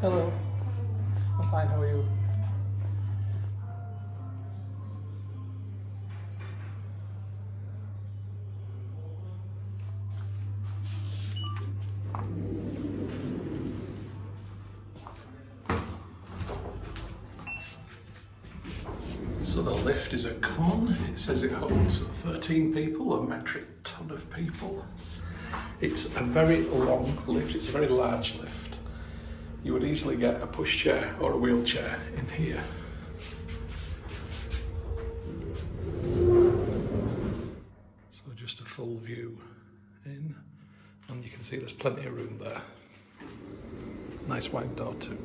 Hello. I'm fine, how are you? So the lift is a con. It says it holds 13 people, a metric ton of people. It's a very long lift, it's a very large lift. You would easily get a pushchair or a wheelchair in here. So just a full view in, and you can see there's plenty of room there. Nice wide door too.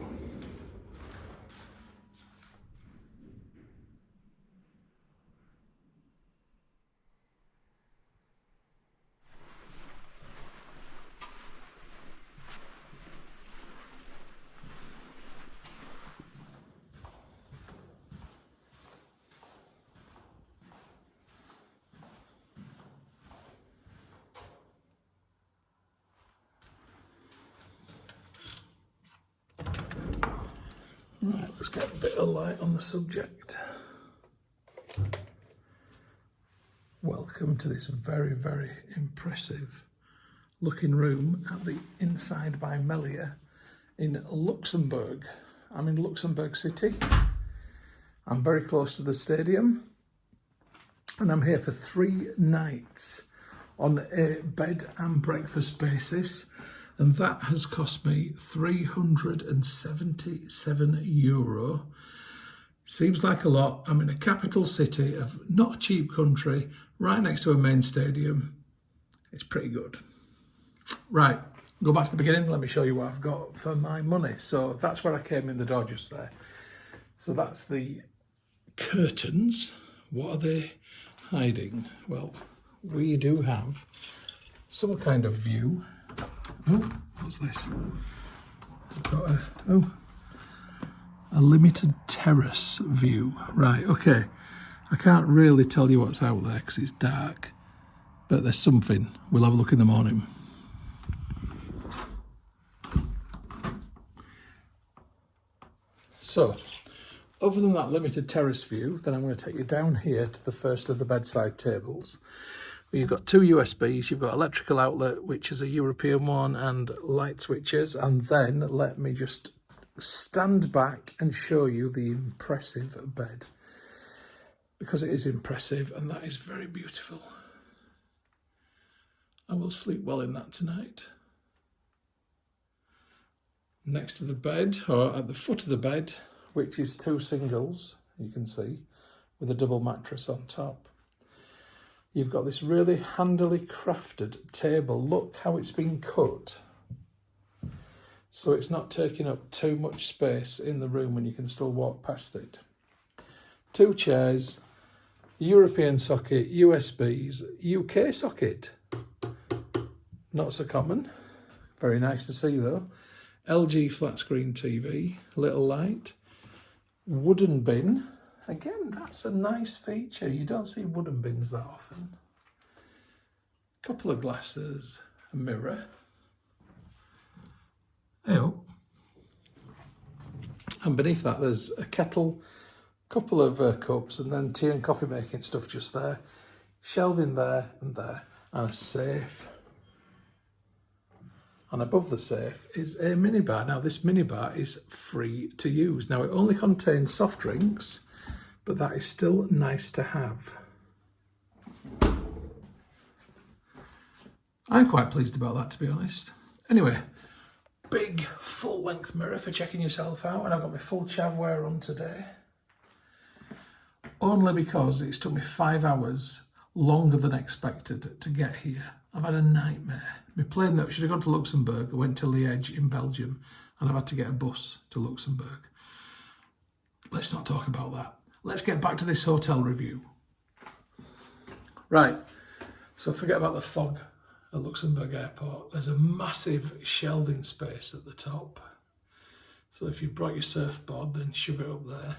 Right, let's get a bit of light on the subject. Welcome to this very, very impressive looking room at the INNSiDE by Melia in Luxembourg. I'm in Luxembourg City. I'm very close to the stadium and I'm here for 3 nights on a bed and breakfast basis. And that has cost me €377. Seems like a lot. I'm in a capital city of not a cheap country, right next to a main stadium. It's pretty good. Right, go back to the beginning. Let me show you what I've got for my money. So that's where I came in the door just there. So that's the curtains. What are they hiding? Well, we do have some kind of view. Oh, what's this? I've got a limited terrace view. Right, okay. I can't really tell you what's out there because it's dark, but there's something. We'll have a look in the morning. So, other than that limited terrace view, then I'm going to take you down here to the first of the bedside tables. You've got 2 USBs, you've got electrical outlet, which is a European one, and light switches. And then let me just stand back and show you the impressive bed. Because it is impressive, and that is very beautiful. I will sleep well in that tonight. Next to the bed, or at the foot of the bed, which is 2 singles, you can see, with a double mattress on top. You've got this really handily crafted table. Look how it's been cut. So it's not taking up too much space in the room and you can still walk past it. 2 chairs, European socket, USBs, UK socket. Not so common. Very nice to see though. LG flat screen TV, little light. Wooden bin. Again, that's a nice feature. You don't see wooden bins that often. Couple of glasses, a mirror. Oh. And beneath that there's a kettle, couple of cups, and then tea and coffee making stuff just there. Shelving there, and a safe. And above the safe is a minibar. Now this minibar is free to use. Now it only contains soft drinks, but that is still nice to have. I'm quite pleased about that, to be honest. Anyway, big full-length mirror for checking yourself out, and I've got my full chavware on today. Only because it's took me 5 hours longer than expected to get here. I've had a nightmare. My plane that should have gone to Luxembourg, I went to Liège in Belgium, and I've had to get a bus to Luxembourg. Let's not talk about that. Let's get back to this hotel review. Right, so forget about the fog at Luxembourg Airport. There's a massive shelving space at the top. So if you've brought your surfboard, then shove it up there.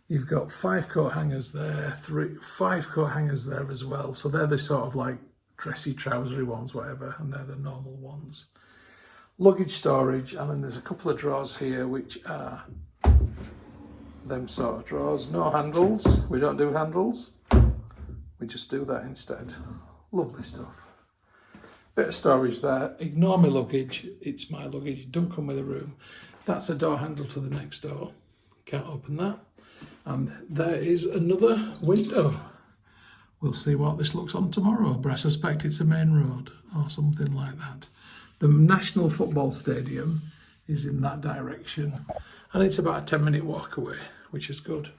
You've got 5 coat hangers there, 5 coat hangers there as well. So they're the sort of like dressy, trousery ones, whatever, and they're the normal ones. luggage storage, and then there's a couple of drawers here which are them sort of drawers. No handles, we don't do handles, we just do that instead. Lovely stuff. Bit of storage there. Ignore my luggage, it's my luggage, it don't come with a room. That's a door handle to the next door, can't open that. And there is another window. We'll see what this looks on tomorrow, but I suspect it's a main road or something like that. The National Football Stadium is in that direction, and it's about a 10-minute walk away, which is good.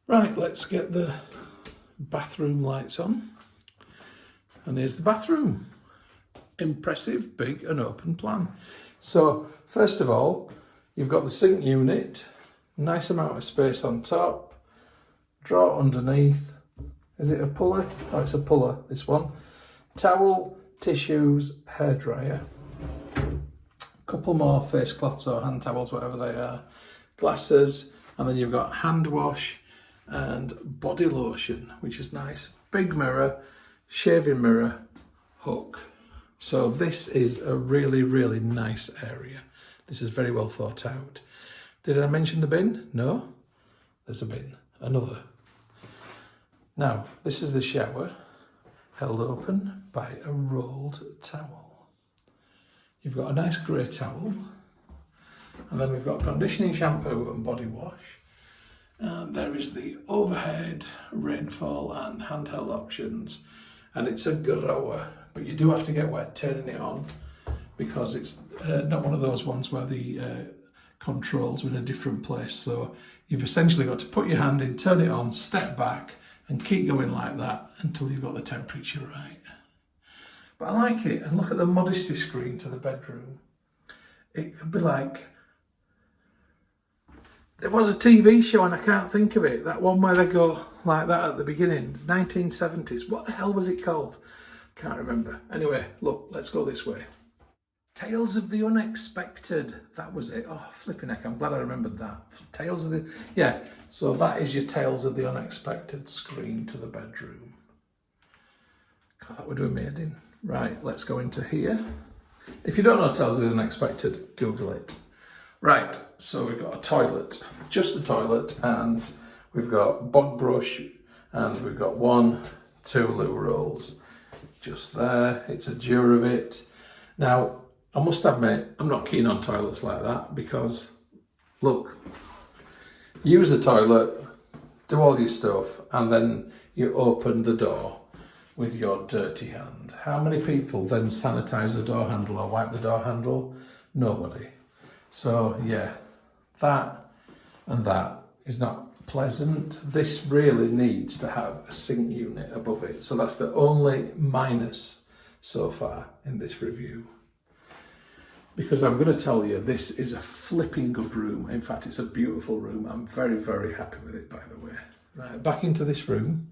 Right, let's get the bathroom lights on. And here's the bathroom. Impressive, big and open plan. So, first of all, you've got the sink unit, nice amount of space on top, drawer underneath. Is it a puller? Oh, it's a puller, this one. Towel, tissues, hairdryer. A couple more face cloths or hand towels, whatever they are. Glasses, and then you've got hand wash and body lotion, which is nice. Big mirror, shaving mirror, hook. So this is a really, really nice area. This is very well thought out. Did I mention the bin? No? There's a bin. Another. Now, this is the shower, held open by a rolled towel. You've got a nice grey towel, and then we've got conditioning shampoo and body wash. And there is the overhead, rainfall and handheld options. And it's a grower, but you do have to get wet turning it on, because it's not one of those ones where the controls are in a different place. So you've essentially got to put your hand in, turn it on, step back, and keep going like that until you've got the temperature right. But I like it, and look at the modesty screen to the bedroom. It could be like, there was a TV show and I can't think of it, that one where they go like that at the beginning, 1970s. What the hell was it called? Can't remember. Anyway, look, let's go this way. Tales of the Unexpected, that was it. Oh, flipping heck, I'm glad I remembered that. Tales of the, yeah, so that is your Tales of the Unexpected screen to the bedroom. God, that would be amazing. Right, let's go into here. If you don't know Tales of the Unexpected, Google it. Right, so we've got a toilet, just a toilet, and we've got bog brush, and we've got 1, 2 loo rolls just there. It's a Duravit. Now, I must admit, I'm not keen on toilets like that, because, look, use the toilet, do all your stuff, and then you open the door with your dirty hand. How many people then sanitize the door handle or wipe the door handle? Nobody. So, yeah, that and that is not pleasant. This really needs to have a sink unit above it. So that's the only minus so far in this review. Because I'm going to tell you, this is a flipping good room. In fact, it's a beautiful room. I'm very, very happy with it, by the way. Right, back into this room.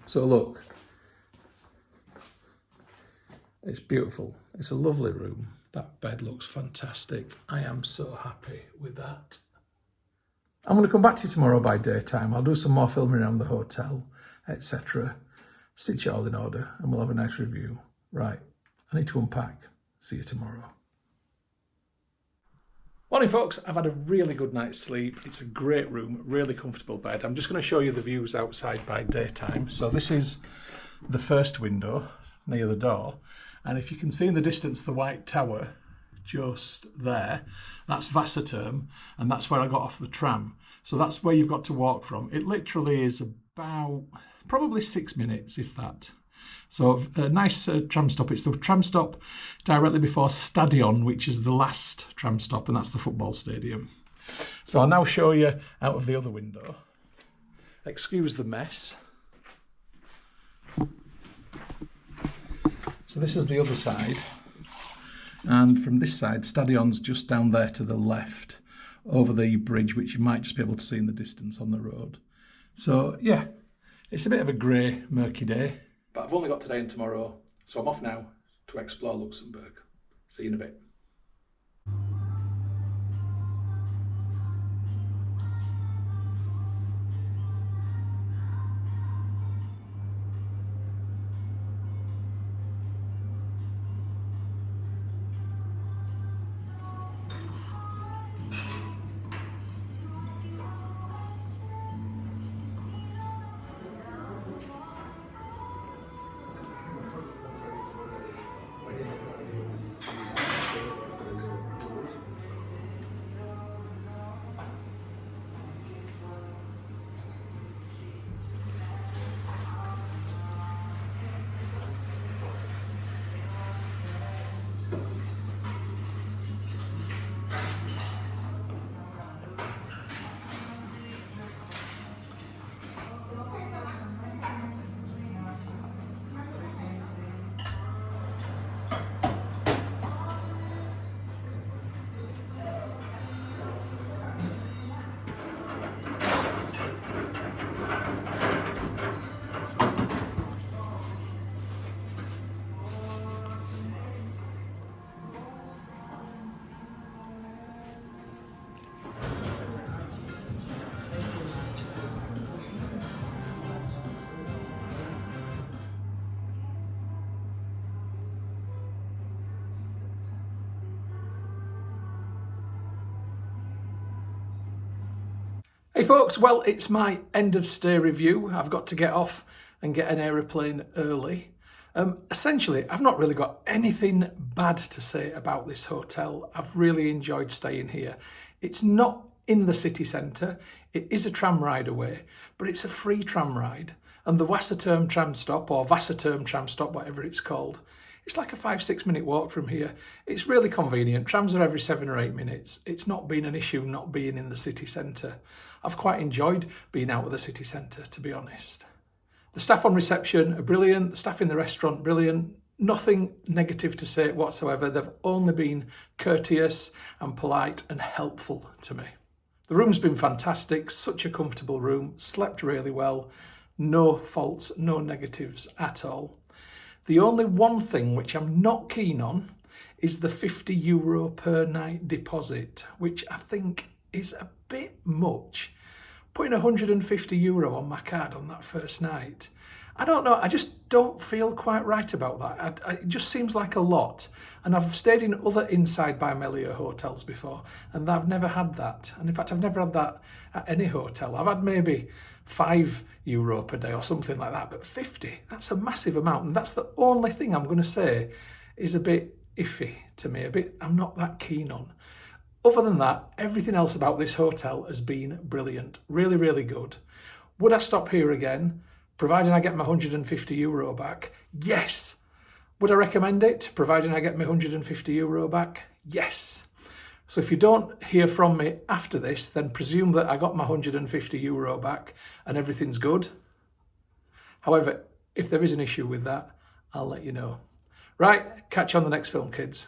So look, it's beautiful. It's a lovely room. That bed looks fantastic. I am so happy with that. I'm going to come back to you tomorrow by daytime. I'll do some more filming around the hotel, etc. Stitch it all in order, and we'll have a nice review. Right, I need to unpack. See you tomorrow. Morning folks, I've had a really good night's sleep. It's a great room, really comfortable bed. I'm just going to show you the views outside by daytime. So this is the first window near the door. And if you can see in the distance the white tower just there, that's Wasserturm, and that's where I got off the tram. So that's where you've got to walk from. It literally is about probably 6 minutes, if that. So a nice tram stop. It's the tram stop directly before Stadion, which is the last tram stop, and that's the football stadium. So I'll now show you out of the other window. Excuse the mess. So this is the other side, and from this side, Stadion's just down there to the left, over the bridge, which you might just be able to see in the distance on the road. So yeah, it's a bit of a grey, murky day, but I've only got today and tomorrow, so I'm off now to explore Luxembourg. See you in a bit. Hey folks, well, it's my end of stay review. I've got to get off and get an aeroplane early. Essentially, I've not really got anything bad to say about this hotel. I've really enjoyed staying here. It's not in the city centre. It is a tram ride away, but it's a free tram ride. And the Wasserturm tram stop, or Wasserturm tram stop, whatever it's called, it's like a 5-6 minute walk from here. It's really convenient. Trams are every 7 or 8 minutes. It's not been an issue not being in the city centre. I've quite enjoyed being out of the city centre, to be honest. The staff on reception are brilliant. The staff in the restaurant, brilliant. Nothing negative to say whatsoever. They've only been courteous and polite and helpful to me. The room's been fantastic. Such a comfortable room. Slept really well. No faults, no negatives at all. The only one thing which I'm not keen on is the €50 per night deposit, which I think is a bit much. Putting €150 on my card on that first night, I don't know, I just don't feel quite right about that. It just seems like a lot. And I've stayed in other INNSiDE by Melia hotels before, and I've never had that. And in fact, I've never had that at any hotel. I've had maybe €5 per day or something like that, but 50, that's a massive amount. And that's the only thing I'm going to say is a bit iffy to me, I'm not that keen on. Other than that, everything else about this hotel has been brilliant, really, really good. Would I stop here again, providing I get my €150 back? Yes. Would I recommend it, providing I get my €150 back? Yes. So if you don't hear from me after this, then presume that I got my €150 back and everything's good. However, if there is an issue with that, I'll let you know. Right, catch you on the next film, kids.